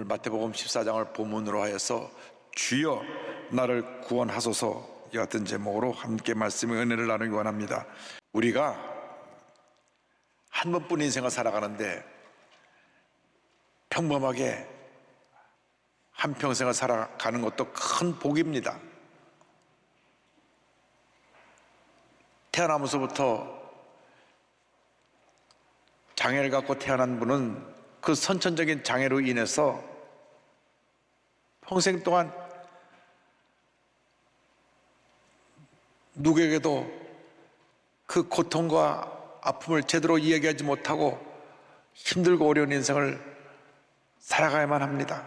오늘 마태복음 14장을 본문으로 하여서 주여 나를 구원하소서 이 같은 제목으로 함께 말씀의 은혜를 나누기 원합니다. 우리가 한 번뿐인 인생을 살아가는데 평범하게 한평생을 살아가는 것도 큰 복입니다. 태어나면서부터 장애를 갖고 태어난 분은 그 선천적인 장애로 인해서 평생 동안 누구에게도 그 고통과 아픔을 제대로 이야기하지 못하고 힘들고 어려운 인생을 살아가야만 합니다.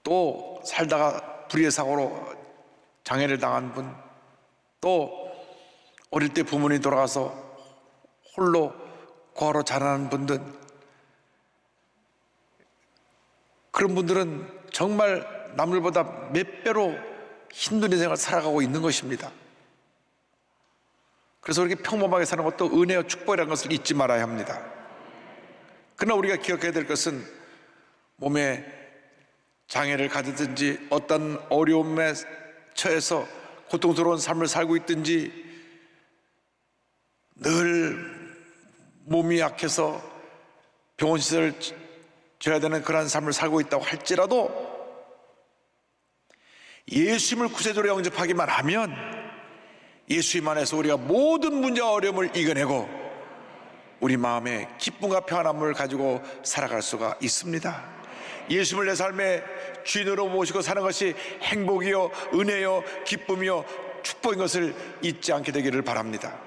또 살다가 불의의 사고로 장애를 당한 분, 또 어릴 때 부모님이 돌아가서 홀로 고아로 자라는 분들, 그런 분들은 정말 남들보다 몇 배로 힘든 인생을 살아가고 있는 것입니다. 그래서 이렇게 평범하게 사는 것도 은혜와 축복이라는 것을 잊지 말아야 합니다. 그러나 우리가 기억해야 될 것은 몸에 장애를 가지든지 어떤 어려움에 처해서 고통스러운 삶을 살고 있든지 늘 몸이 약해서 병원 시설을 줘야 되는 그런 삶을 살고 있다고 할지라도 예수님을 구세주로 영접하기만 하면 예수님 안에서 우리가 모든 문제와 어려움을 이겨내고 우리 마음에 기쁨과 평안함을 가지고 살아갈 수가 있습니다. 예수님을 내 삶의 주인으로 모시고 사는 것이 행복이요 은혜요 기쁨이요 축복인 것을 잊지 않게 되기를 바랍니다.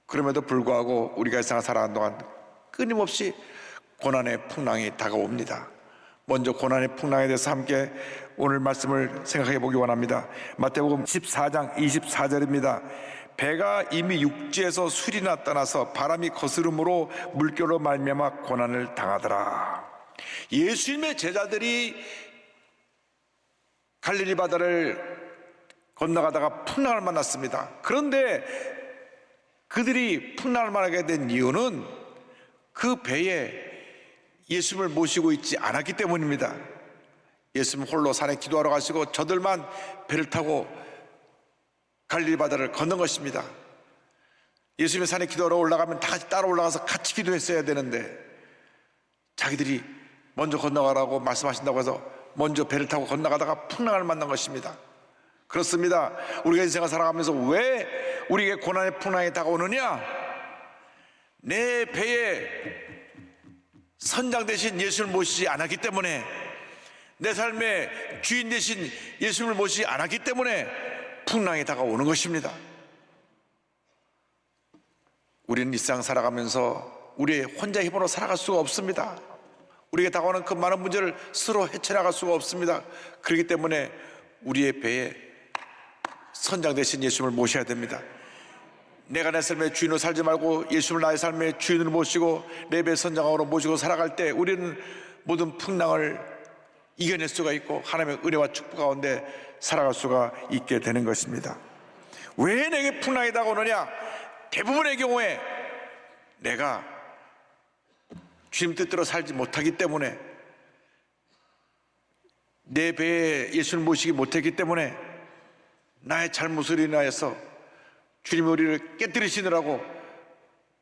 그럼에도 불구하고 우리가 이 세상을 살아가는 동안 끊임없이 고난의 풍랑이 다가옵니다. 먼저 고난의 풍랑에 대해서 함께 오늘 말씀을 생각해 보기 원합니다. 마태복음 14장 24절입니다. 배가 이미 육지에서 술이나 떠나서 바람이 거스름으로 물결로 말미암아 고난을 당하더라. 예수님의 제자들이 갈릴리 바다를 건너가다가 풍랑을 만났습니다. 그런데 그들이 풍랑을 만나게 된 이유는 그 배에 예수님을 모시고 있지 않았기 때문입니다. 예수님 홀로 산에 기도하러 가시고 저들만 배를 타고 갈릴리 바다를 건넌 것입니다. 예수님이 산에 기도하러 올라가면 다 같이 따라 올라가서 같이 기도했어야 되는데 자기들이 먼저 건너가라고 말씀하신다고 해서 먼저 배를 타고 건너가다가 풍랑을 만난 것입니다. 그렇습니다. 우리가 인생을 살아가면서 왜 우리에게 고난의 풍랑이 다가오느냐? 내 배에 선장 대신 예수를 모시지 않았기 때문에, 내 삶의 주인 대신 예수를 모시지 않았기 때문에 풍랑이 다가오는 것입니다. 우리는 일상 살아가면서 우리의 혼자 힘으로 살아갈 수가 없습니다. 우리에게 다가오는 그 많은 문제를 스스로 헤쳐나갈 수가 없습니다. 그렇기 때문에 우리의 배에 선장 대신 예수님을 모셔야 됩니다. 내가 내 삶의 주인으로 살지 말고 예수님을 나의 삶의 주인으로 모시고 내 배 선장으로 모시고 살아갈 때 우리는 모든 풍랑을 이겨낼 수가 있고 하나님의 은혜와 축복 가운데 살아갈 수가 있게 되는 것입니다. 왜 내게 풍랑이 다가오느냐? 대부분의 경우에 내가 주님 뜻대로 살지 못하기 때문에, 내 배에 예수를 모시기 못했기 때문에 나의 잘못을 인하여서 주님이 우리를 깨뜨리시느라고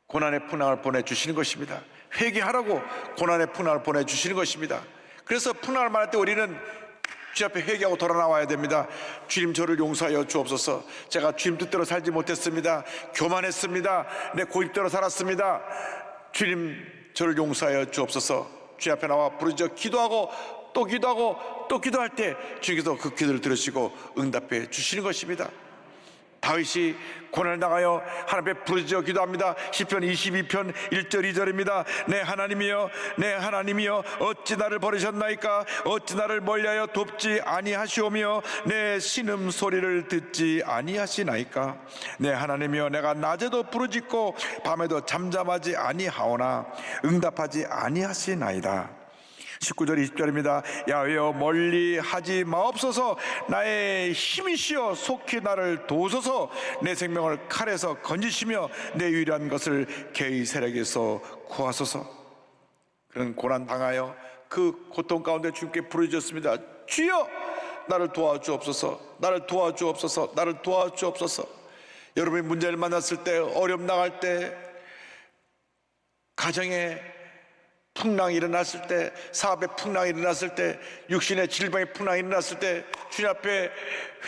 고난의 풍랑을 보내주시는 것입니다. 회개하라고 고난의 풍랑을 보내주시는 것입니다. 그래서 풍랑을 만날 때 우리는 주님 앞에 회개하고 돌아 나와야 됩니다. 주님 저를 용서하여 주옵소서. 제가 주님 뜻대로 살지 못했습니다. 교만했습니다. 내 고집대로 살았습니다. 주님 저를 용서하여 주옵소서. 주님 앞에 나와 부르짖어 기도하고 또 기도하고 또 기도할 때 주님께서 그 기도를 들으시고 응답해 주시는 것입니다. 다윗이 고난을 당하여 하나님 앞에 부르짖어 기도합니다. 시편 22편 1절 2절입니다. 내 하나님이여 내 하나님이여 어찌 나를 버리셨나이까? 어찌 나를 멀리하여 돕지 아니하시오며 내 신음 소리를 듣지 아니하시나이까? 내 하나님이여 내가 낮에도 부르짖고 밤에도 잠잠하지 아니하오나 응답하지 아니하시나이다. 19절 20절입니다. 야훼여 멀리 하지 마옵소서. 나의 힘이시여 속히 나를 도우소서. 내 생명을 칼에서 건지시며 내 유일한 것을 개의 세력에서 구하소서. 그런 고난 당하여 그 고통 가운데 주님께 부르짖었습니다. 주여 나를 도와주옵소서, 나를 도와주옵소서, 나를 도와주옵소서. 여러분이 문제를 만났을 때, 어려움 당할 때, 가정에 풍랑이 일어났을 때, 사업에 풍랑이 일어났을 때, 육신의 질병의 풍랑이 일어났을 때 주님 앞에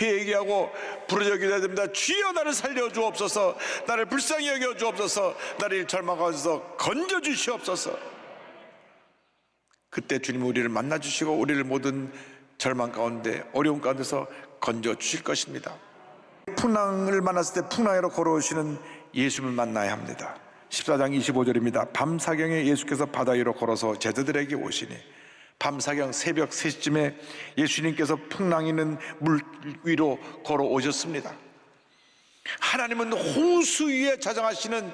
회개하고 부르짖어야 됩니다. 주여 나를 살려주옵소서, 나를 불쌍히 여겨주옵소서, 나를 절망 가운데서 건져주시옵소서. 그때 주님은 우리를 만나주시고 우리를 모든 절망 가운데, 어려움 가운데서 건져주실 것입니다. 풍랑을 만났을 때 풍랑으로 걸어오시는 예수님을 만나야 합니다. 14장 25절입니다. 밤사경에 예수께서 바다 위로 걸어서 제자들에게 오시니, 밤사경 새벽 3시쯤에 예수님께서 풍랑이 있는 물 위로 걸어오셨습니다. 하나님은 홍수 위에 자정하시는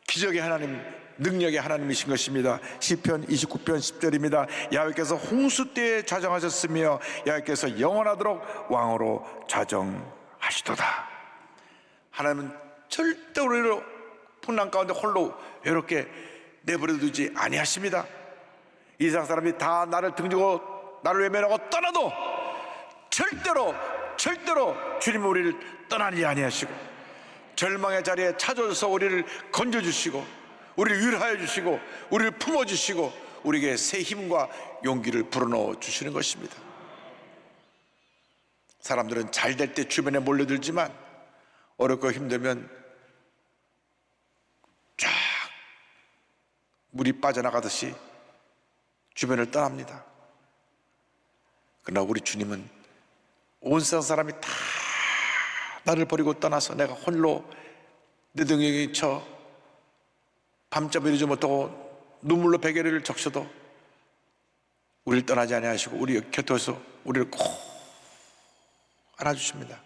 기적의 하나님, 능력의 하나님이신 것입니다. 시편 29편 10절입니다. 야훼께서 홍수 때에 자정하셨으며 야훼께서 영원하도록 왕으로 자정하시도다. 하나님은 절대 우리를 풍랑 가운데 홀로 외롭게 내버려 두지 아니하십니다. 이 세상 사람이 다 나를 등지고 나를 외면하고 떠나도 절대로 주님은 우리를 떠나지 아니하시고 절망의 자리에 찾아오셔서 우리를 건져주시고 우리를 위로하여 주시고 우리를 품어주시고 우리에게 새 힘과 용기를 불어넣어 주시는 것입니다. 사람들은 잘 될 때 주변에 몰려들지만 어렵고 힘들면 쫙 물이 빠져나가듯이 주변을 떠납니다. 그러나 우리 주님은 온 세상 사람이 다 나를 버리고 떠나서 내가 홀로 내 등에 쳐 밤잠을 이루지 못하고 눈물로 베개를 적셔도 우리를 떠나지 아니하시고 우리 곁에 오셔서 우리를 꼭 안아주십니다.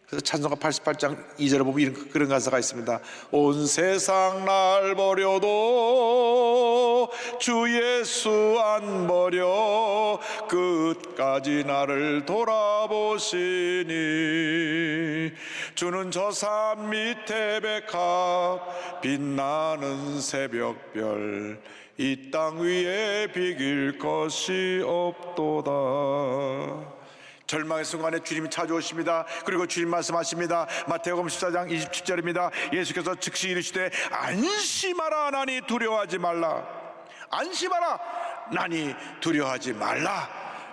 그래서 찬송가 88장 2절에 보면 그런 가사가 있습니다. 온 세상 날 버려도 주 예수 안 버려 끝까지 나를 돌아보시니 주는 저 산 밑에 백합 빛나는 새벽별 이 땅 위에 비길 것이 없도다. 절망의 순간에 주님이 찾아오십니다. 그리고 주님 말씀하십니다. 마태복음 14장 27절입니다. 예수께서 즉시 이르시되 안심하라 나니 두려워하지 말라. 안심하라 나니 두려워하지 말라.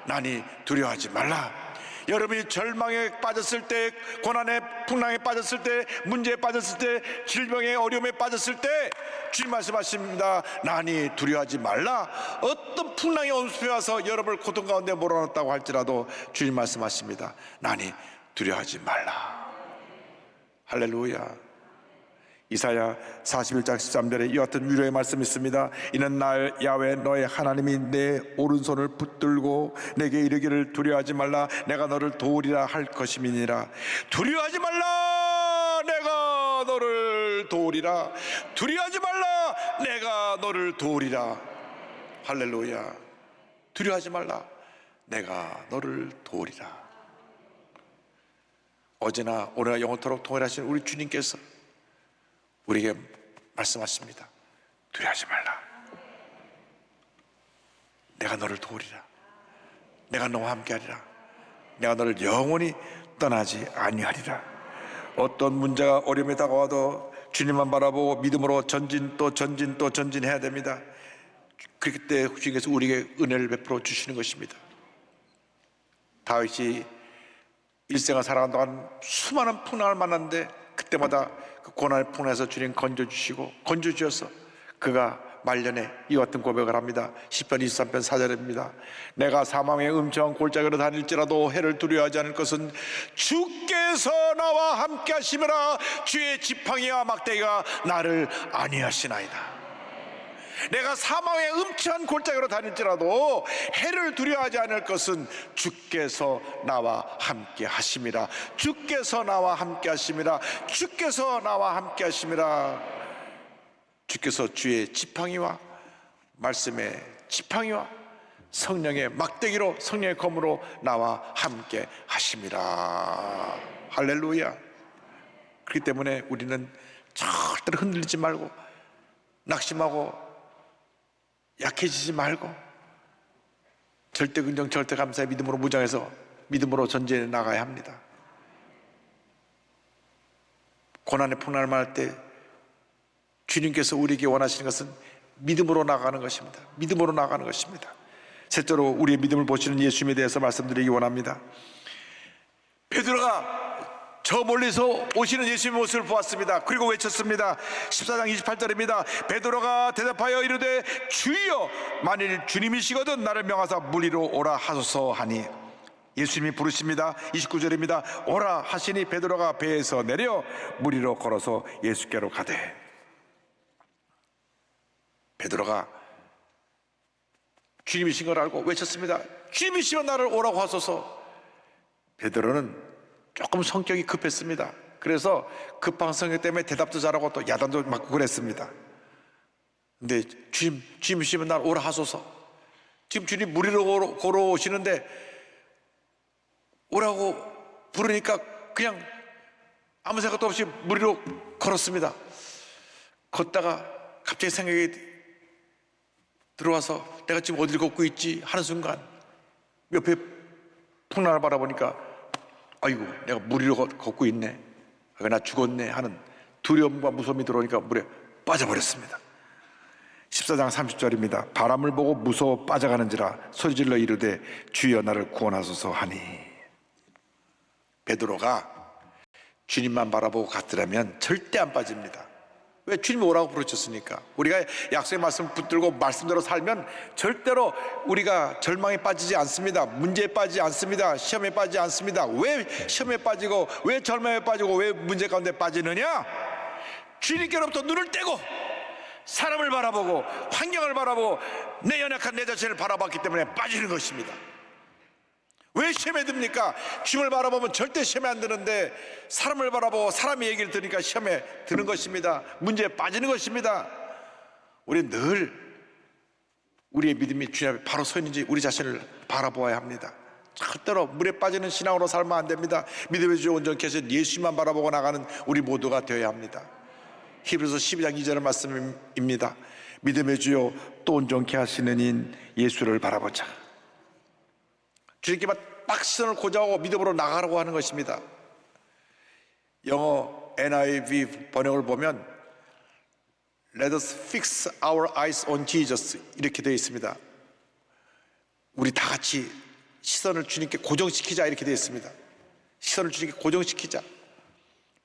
나니 두려워하지 말라. 여러분이 절망에 빠졌을 때, 고난의 풍랑에 빠졌을 때, 문제에 빠졌을 때, 질병의 어려움에 빠졌을 때 주님 말씀하십니다. 나니 두려워하지 말라. 어떤 풍랑이 엄습해 와서 여러분을 고통 가운데 몰아넣었다고 할지라도 주님 말씀하십니다. 나니 두려워하지 말라. 할렐루야. 이사야 41장 13절에 이와 같은 위로의 말씀이 있습니다. 이는 나 야훼 너의 하나님이 내 오른손을 붙들고 내게 이르기를 두려워하지 말라 내가 너를 도우리라 할 것임이니라. 두려워하지 말라 내가 너를 도우리라. 두려워하지 말라 내가 너를 도우리라. 할렐루야. 두려워하지 말라 내가 너를 도우리라. 어제나 오늘나 영원토록 통일하신 우리 주님께서 우리에게 말씀하십니다. 두려워하지 말라. 내가 너를 도우리라. 내가 너와 함께하리라. 내가 너를 영원히 떠나지 아니하리라. 어떤 문제가 어려움이 다가와도 주님만 바라보고 믿음으로 전진 또 전진 또 전진해야 됩니다. 그때 주님께서 우리에게 은혜를 베풀어 주시는 것입니다. 다윗이 일생을 살아간 동안 수많은 풍랑을 만났는데 그때마다 그 고난의 풍랑에서 주님 건져주셔서 그가 말년에 이와 같은 고백을 합니다. 시편 23편 4절입니다. 내가 사망의 음침한 골짜기로 다닐지라도 해를 두려워하지 않을 것은 주께서 나와 함께 하심이라. 주의 지팡이와 막대기가 나를 안위하시나이다. 내가 사망의 음침한 골짜기로 다닐지라도 해를 두려워하지 않을 것은 주께서 나와 함께 하심이라. 주께서 나와 함께 하심이라. 주께서 나와 함께 하심이라. 주께서 주의 지팡이와 말씀의 지팡이와 성령의 막대기로 성령의 검으로 나와 함께 하심이라. 할렐루야. 그렇기 때문에 우리는 절대로 흔들리지 말고 낙심하고 약해지지 말고 절대 긍정 절대 감사의 믿음으로 무장해서 믿음으로 전진해 나가야 합니다. 고난의 풍랑을 만날 때 주님께서 우리에게 원하시는 것은 믿음으로 나가는 것입니다. 믿음으로 나가는 것입니다. 셋째로 우리의 믿음을 보시는 예수님에 대해서 말씀드리기 원합니다. 베드로가 저 멀리서 오시는 예수님의 모습을 보았습니다. 그리고 외쳤습니다. 14장 28절입니다. 베드로가 대답하여 이르되 주여, 만일 주님이시거든 나를 명하사 물 위로 오라 하소서 하니, 예수님이 부르십니다. 29절입니다. 오라 하시니 베드로가 배에서 내려 물 위로 걸어서 예수께로 가되, 베드로가 주님이신 걸 알고 외쳤습니다. 주님이시면 나를 오라고 하소서. 베드로는 조금 성격이 급했습니다. 그래서 급한 성격 때문에 대답도 잘하고 또 야단도 맞고 그랬습니다. 근데 주님이시면 나를 오라 하소서. 지금 주님 물 위로 걸어오시는데 오라고 부르니까 그냥 아무 생각도 없이 물 위로 걸었습니다. 걷다가 갑자기 생각이 들어와서 내가 지금 어디를 걷고 있지 하는 순간 옆에 풍랑을 바라보니까 아이고, 내가 물 위로 걷고 있네, 나 죽었네 하는 두려움과 무서움이 들어오니까 물에 빠져버렸습니다. 14장 30절입니다. 바람을 보고 무서워 빠져가는지라 소리질러 이르되 주여 나를 구원하소서 하니. 베드로가 주님만 바라보고 갔더라면 절대 안 빠집니다. 왜? 주님이 오라고 부르셨으니까. 우리가 약속의 말씀을 붙들고 말씀대로 살면 절대로 우리가 절망에 빠지지 않습니다. 문제에 빠지지 않습니다. 시험에 빠지지 않습니다. 왜 시험에 빠지고 왜 절망에 빠지고 왜 문제 가운데 빠지느냐? 주님께로부터 눈을 떼고 사람을 바라보고 환경을 바라보고 내 연약한 내 자신을 바라봤기 때문에 빠지는 것입니다. 왜 시험에 듭니까? 주님을 바라보면 절대 시험에 안 드는데 사람을 바라보고 사람의 얘기를 들으니까 시험에 드는 것입니다. 문제에 빠지는 것입니다. 우리는 늘 우리의 믿음이 주님 앞에 바로 서 있는지 우리 자신을 바라보아야 합니다. 절대로 물에 빠지는 신앙으로 살면 안 됩니다. 믿음의 주 온전케 하신 예수님만 바라보고 나가는 우리 모두가 되어야 합니다. 히브리서 12장 2절 말씀입니다. 믿음의 주요 또 온전케 하시는 인 예수를 바라보자. 주님께만 딱 시선을 고정하고 믿음으로 나가라고 하는 것입니다. 영어 NIV 번역을 보면 Let us fix our eyes on Jesus 이렇게 되어 있습니다. 우리 다 같이 시선을 주님께 고정시키자 이렇게 되어 있습니다. 시선을 주님께 고정시키자.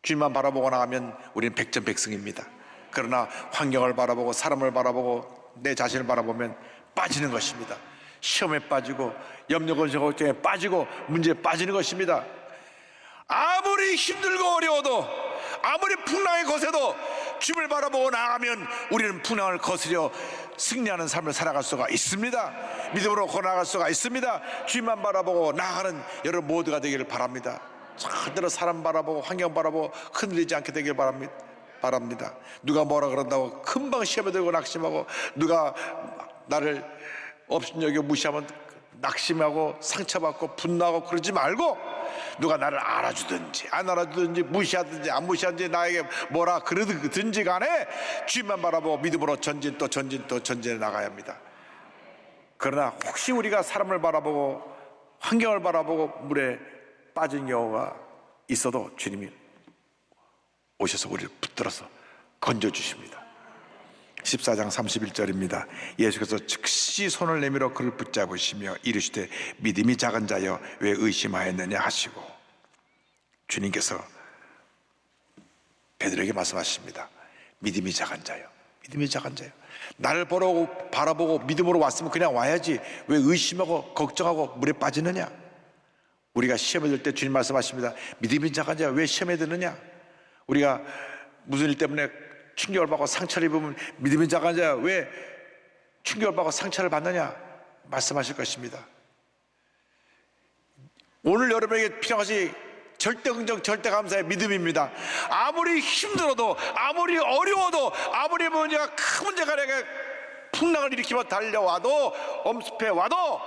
주님만 바라보고 나가면 우리는 백전백승입니다. 그러나 환경을 바라보고 사람을 바라보고 내 자신을 바라보면 빠지는 것입니다. 시험에 빠지고 염려 걱정에 빠지고 문제에 빠지는 것입니다. 아무리 힘들고 어려워도 아무리 풍랑이 거세도 주님을 바라보고 나가면 우리는 풍랑을 거스려 승리하는 삶을 살아갈 수가 있습니다. 믿음으로 걸어나갈 수가 있습니다. 주님만 바라보고 나가는 여러분 모두가 되기를 바랍니다. 절대로 사람 바라보고 환경 바라보고 흔들리지 않게 되기를 바랍니다. 누가 뭐라 그런다고 금방 시험에 들고 낙심하고 누가 나를 업신여겨 무시하면 낙심하고 상처받고 분노하고 그러지 말고 누가 나를 알아주든지 안 알아주든지 무시하든지 안 무시하든지 나에게 뭐라 그러든지 간에 주님만 바라보고 믿음으로 전진 또 전진해 나가야 합니다. 그러나 혹시 우리가 사람을 바라보고 환경을 바라보고 물에 빠진 경우가 있어도 주님이 오셔서 우리를 붙들어서 건져주십니다. 14장 31절입니다. 예수께서 즉시 손을 내밀어 그를 붙잡으시며 이르시되 믿음이 작은 자여 왜 의심하였느냐 하시고, 주님께서 베드로에게 말씀하십니다. 믿음이 작은 자여, 믿음이 작은 자여. 나를 바라보고 믿음으로 왔으면 그냥 와야지 왜 의심하고 걱정하고 물에 빠지느냐. 우리가 시험에 들 때 주님 말씀하십니다. 믿음이 작은 자여 왜 시험에 드느냐. 우리가 무슨 일 때문에 충격을 받고 상처를 입으면 믿음이 작은 자야 왜 충격을 받고 상처를 받느냐 말씀하실 것입니다. 오늘 여러분에게 필요한 것이 절대 긍정 절대 감사의 믿음입니다. 아무리 힘들어도 아무리 어려워도 아무리 문제가 큰 문제가 내게 풍랑을 일으키며 달려와도 엄습해 와도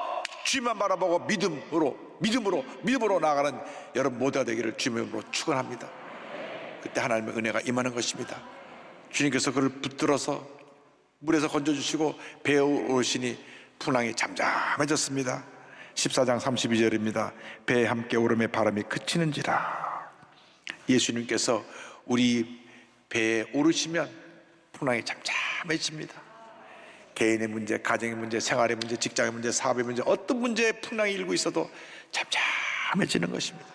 주님만 바라보고 믿음으로 나아가는 여러분 모두가 되기를 주님으로 축원합니다. 그때 하나님의 은혜가 임하는 것입니다. 주님께서 그를 붙들어서 물에서 건져주시고 배에 오르시니 풍랑이 잠잠해졌습니다. 14장 32절입니다. 배에 함께 오름의 바람이 그치는지라. 예수님께서 우리 배에 오르시면 풍랑이 잠잠해집니다. 개인의 문제, 가정의 문제, 생활의 문제, 직장의 문제, 사업의 문제, 어떤 문제에 풍랑이 일고 있어도 잠잠해지는 것입니다.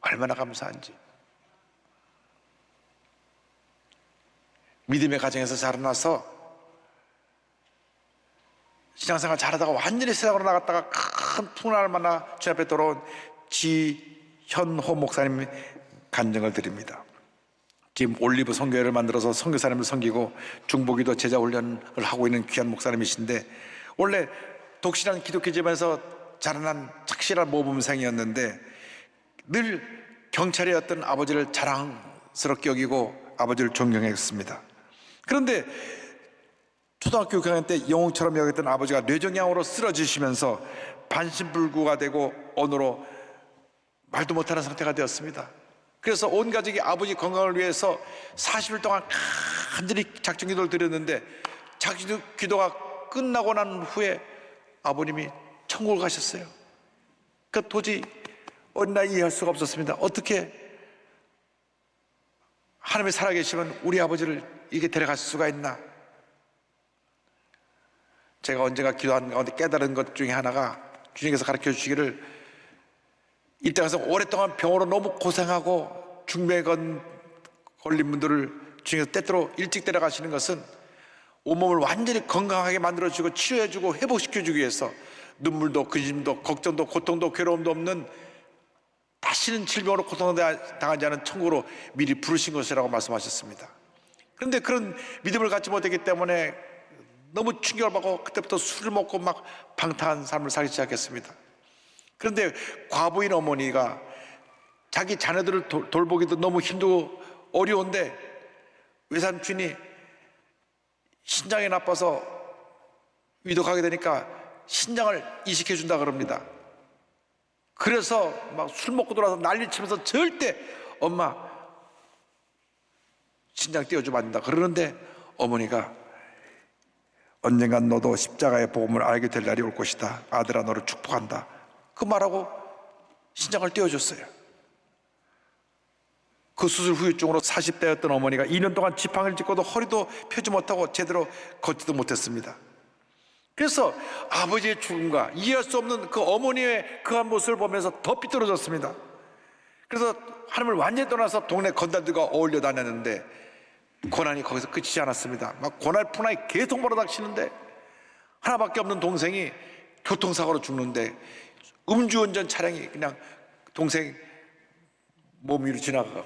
얼마나 감사한지. 믿음의 가정에서 자라나서 신앙생활 잘하다가 완전히 세상으로 나갔다가 큰 풍랑을 만나 주 앞에 돌아온 지현호 목사님 간증을 드립니다. 지금 올리브 선교회를 만들어서 선교사님을 섬기고 중보기도 제자 훈련을 하고 있는 귀한 목사님이신데, 원래 독실한 기독교 집안에서 자라난 착실한 모범생이었는데 늘 경찰이었던 아버지를 자랑스럽게 여기고 아버지를 존경했습니다. 그런데 초등학교 6학년 때 영웅처럼 여겼던 아버지가 뇌종양으로 쓰러지시면서 반신불구가 되고 언어로 말도 못하는 상태가 되었습니다. 그래서 온 가족이 아버지 건강을 위해서 40일 동안 간절히 작정기도를 드렸는데, 작정기도가 끝나고 난 후에 아버님이 천국을 가셨어요. 그러니까 도저히 어린 나이 이해할 수가 없었습니다. 어떻게 하나님이 살아계시면 우리 아버지를 이렇게 데려갈 수가 있나. 제가 언젠가 기도한 가운데 깨달은 것 중에 하나가, 주님께서 가르쳐 주시기를, 이 땅에서 오랫동안 병으로 너무 고생하고 중매에 걸린 분들을 주님께서 때때로 일찍 데려가시는 것은 온몸을 완전히 건강하게 만들어주고 치료해주고 회복시켜주기 위해서, 눈물도 근심도 걱정도 고통도 괴로움도 없는 다시는 질병으로 고통당하지 않은 천국으로 미리 부르신 것이라고 말씀하셨습니다. 그런데 그런 믿음을 갖지 못했기 때문에 너무 충격을 받고 그때부터 술을 먹고 막 방탕한 삶을 살기 시작했습니다. 그런데 과부인 어머니가 자기 자녀들을 돌보기도 너무 힘들고 어려운데 외삼촌이 신장이 나빠서 위독하게 되니까 신장을 이식해 준다 그럽니다. 그래서 막 술 먹고 돌아서 난리치면서 절대 엄마 신장 띄워주면 안 된다 그러는데, 어머니가 언젠간 너도 십자가의 복음을 알게 될 날이 올 것이다, 아들아 너를 축복한다, 그 말하고 신장을 띄워줬어요. 그 수술 후유증으로 40대였던 어머니가 2년 동안 지팡이를 짚고도 허리도 펴지 못하고 제대로 걷지도 못했습니다. 그래서 아버지의 죽음과 이해할 수 없는 그 어머니의 그 한 모습을 보면서 더 삐뚤어졌습니다. 그래서 하나님을 완전히 떠나서 동네 건달들과 어울려 다녔는데 고난이 거기서 끝이지 않았습니다. 막 고난 풍랑이 계속 몰아닥치는데, 하나밖에 없는 동생이 교통사고로 죽는데 음주운전 차량이 그냥 동생 몸 위로 지나가고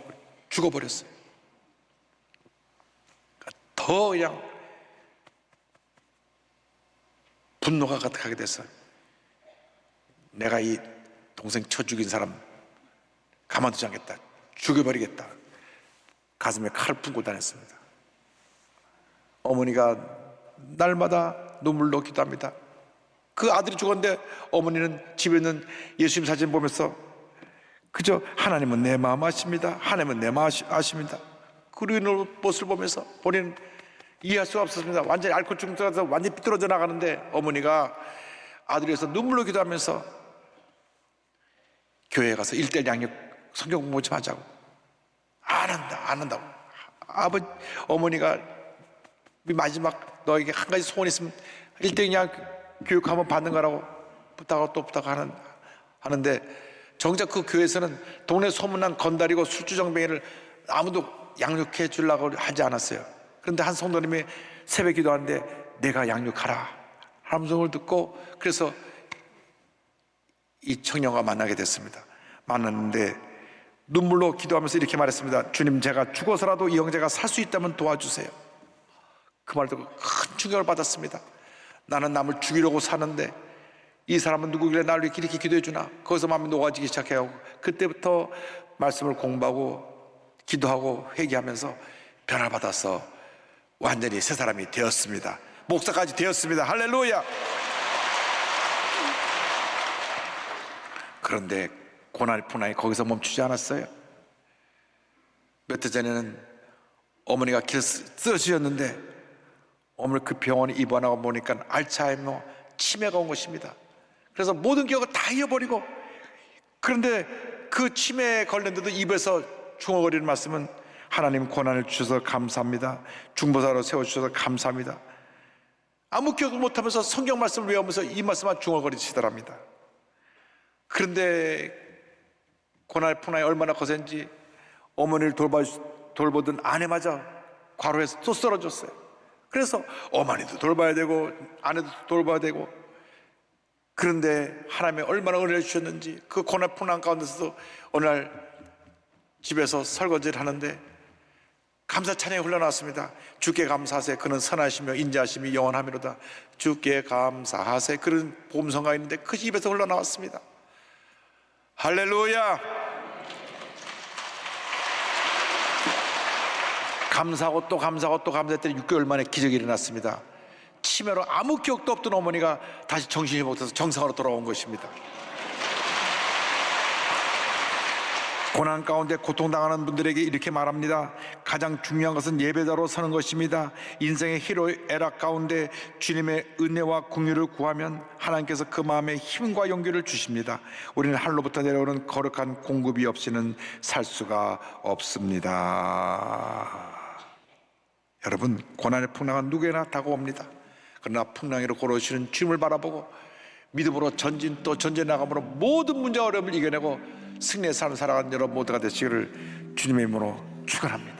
죽어버렸어요. 더 그냥 분노가 가득하게 됐어요. 내가 이 동생 쳐 죽인 사람 가만두지 않겠다, 죽여버리겠다. 가슴에 칼을 품고 다녔습니다. 어머니가 날마다 눈물로 기도합니다. 그 아들이 죽었는데 어머니는 집에 있는 예수님 사진 보면서 그저 하나님은 내 마음 아십니다, 하나님은 내 마음 아십니다, 그런 모습을 보면서 본인은 이해할 수가 없었습니다. 완전히 알코올 중독에서 완전히 삐뚤어져 나가는데 어머니가 아들에서 눈물로 기도하면서 교회에 가서 1:1 양육 성경 공부 좀 하자고. 안 한다고. 어머니가 마지막 너에게 한 가지 소원이 있으면 1:1 양육 교육 한번 받는 거라고 부탁하고 또 하는데, 정작 그 교회에서는 동네 소문난 건달이고 술주정뱅이를 아무도 양육해 주려고 하지 않았어요. 그런데 한 성도님이 새벽 기도하는데 내가 양육하라 함성을 듣고, 그래서 이 청년과 만나게 됐습니다. 만났는데 눈물로 기도하면서 이렇게 말했습니다. 주님, 제가 죽어서라도 이 형제가 살 수 있다면 도와주세요. 그 말 듣고 큰 충격을 받았습니다. 나는 남을 죽이려고 사는데 이 사람은 누구길래 나를 이렇게 기도해 주나. 거기서 마음이 녹아지기 시작해요. 그때부터 말씀을 공부하고 기도하고 회개하면서 변화를 받아서 완전히 새 사람이 되었습니다. 목사까지 되었습니다. 할렐루야. 그런데 고난이 거기서 멈추지 않았어요. 몇 해 전에는 어머니가 길 쓰러지셨는데 어머니 그 병원에 입원하고 보니까 알츠하이머 치매가 온 것입니다. 그래서 모든 기억을 다 잃어버리고, 그런데 그 치매에 걸렸는데도 입에서 중얼거리는 말씀은 하나님 고난을 주셔서 감사합니다. 중보자로 세워주셔서 감사합니다. 아무 기억을 못하면서 성경 말씀을 외우면서 이 말씀만 중얼거리시더랍니다. 그런데 고난의 풍랑이 얼마나 거센지 어머니를 돌보던 아내마저 과로해서 또 쓰러졌어요. 그래서 어머니도 돌봐야 되고 아내도 돌봐야 되고, 그런데 하나님이 얼마나 은혜를 주셨는지 그 고난 풍랑 가운데서도 어느 날 집에서 설거지를 하는데 감사 찬양이 흘러나왔습니다. 주께 감사하세, 그는 선하시며 인자하심이 영원하미로다. 주께 감사하세, 그런 복음성가 있는데 그 입에서 흘러나왔습니다. 할렐루야. 감사하고 또 감사하고 또 감사했더니 6개월 만에 기적이 일어났습니다. 치매로 아무 기억도 없던 어머니가 다시 정신이 못해서 정상으로 돌아온 것입니다. 고난 가운데 고통당하는 분들에게 이렇게 말합니다. 가장 중요한 것은 예배자로 서는 것입니다. 인생의 희로애락 가운데 주님의 은혜와 긍휼을 구하면 하나님께서 그 마음에 힘과 용기를 주십니다. 우리는 하늘로부터 내려오는 거룩한 공급이 없이는 살 수가 없습니다. 여러분, 고난의 풍랑은 누구에나 다가옵니다. 그러나 풍랑 위로 걸어오시는 주님을 바라보고 믿음으로 전진 또 전진 나감으로 모든 문제와 어려움을 이겨내고 승리의 삶을 살아가는 여러분 모두가 되시기를 주님의 이름으로 축원합니다.